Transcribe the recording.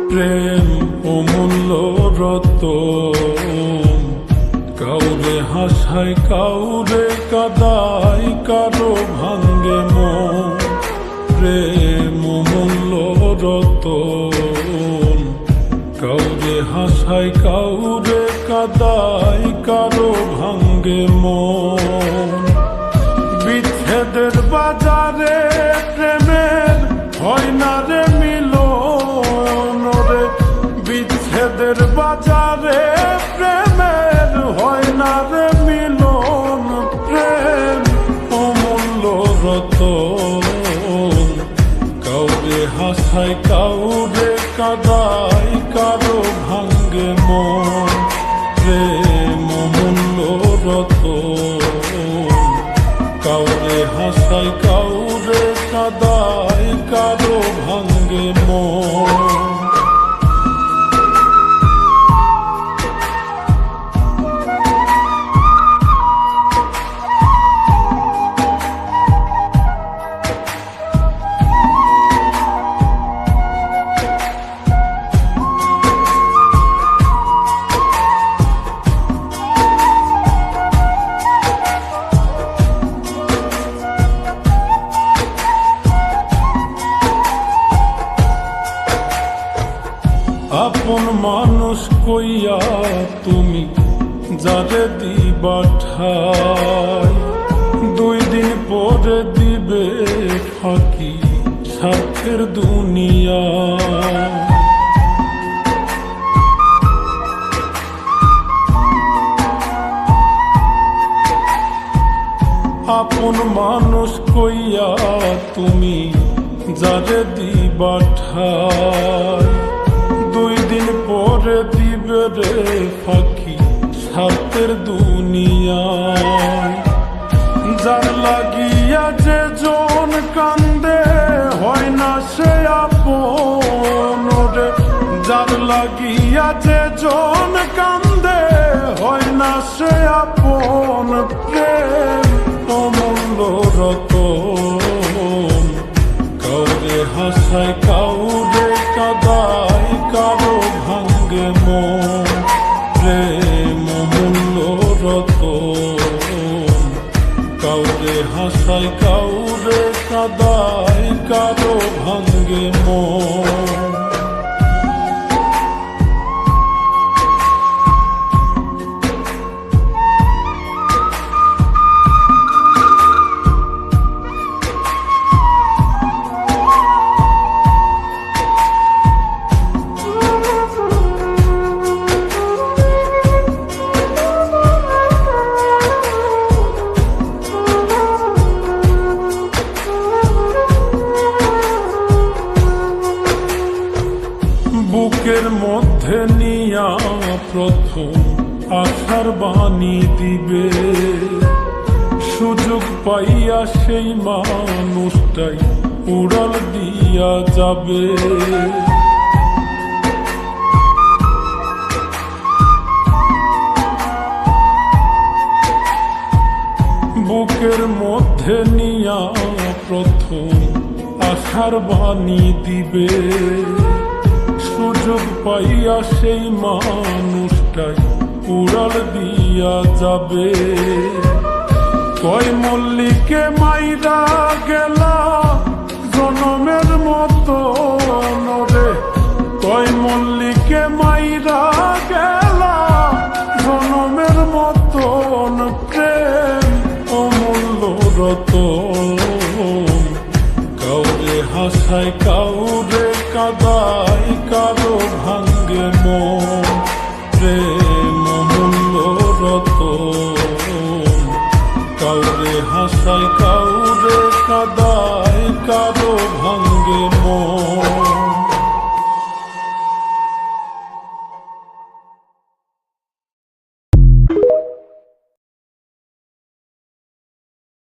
প্রেম অমূল্য রতন, কাউরে হাসায় কাউরে কাদায়, কারো ভাঙ্গে মন। প্রেম অমূল্য রতন, কাউরে হাসায় কাউরে কাদায়, কারো ভাঙ্গে মন। বিচ্ছেদের বাজারে প্রেমের হয় না রে মিলন রে, বিচ্ছেদের বাজারে প্রেমের হয় না রে মিলন। প্রেম অমূল্য রতন, কাউরে হাসায় কাউরে কাদায়, কারো ভাঙ্গে মন। প্রেম অমূল্য রতন, কাউরে হাসায় কাউরে কাদায়, কারো ভাঙ্গে মন। আপন মানুষ কইয়া তুমি যারে দিবা ঠাই, 2 দিন পরে দিবে ফাঁকি স্বার্থের দুনিয়া। আপন মানুষ কইয়া তুমি যারে দিবা ঠাই, 2 দিন পরে দিবে রে ফাঁকি স্বার্থের দুনিয়ায়। যার লাগিয়া যে জন কান্দে হয় না সে আপন রে, যার লাগিয়া যে জন কান্দে হয় না সে আপন। প্রেম অমূল্য রতন, কাউরে হাসায় কাউরে কাদায়, কারো ভাঙ্গে মন। প্রেম অমূল্য রতন, কাউরে হাসায় কাউরে কাদায়, কারো ভাঙ্গে মন। বুকের মধ্যে নিয়া প্রথম আশার বাণী দিবে, সুযোগ পাইয়া সেই মানুষটাই উড়াল দিয়া যাবে। বুকের মধ্যে নিয়া প্রথম আশার বাণী দিবে, সুযোগ পাইয়া সেই মানুষটাই উড়াল দিয়া যাবে। কয় মল্লিকে মাইরা গেলা জনমের মতো রে, কয় মল্লিকে মাইরা গেলা জনমের মতন। প্রেম অমূল্য রতন, কাউরে হাসায় কাউরে কাদায়, কারো ভাঙ্গে মন।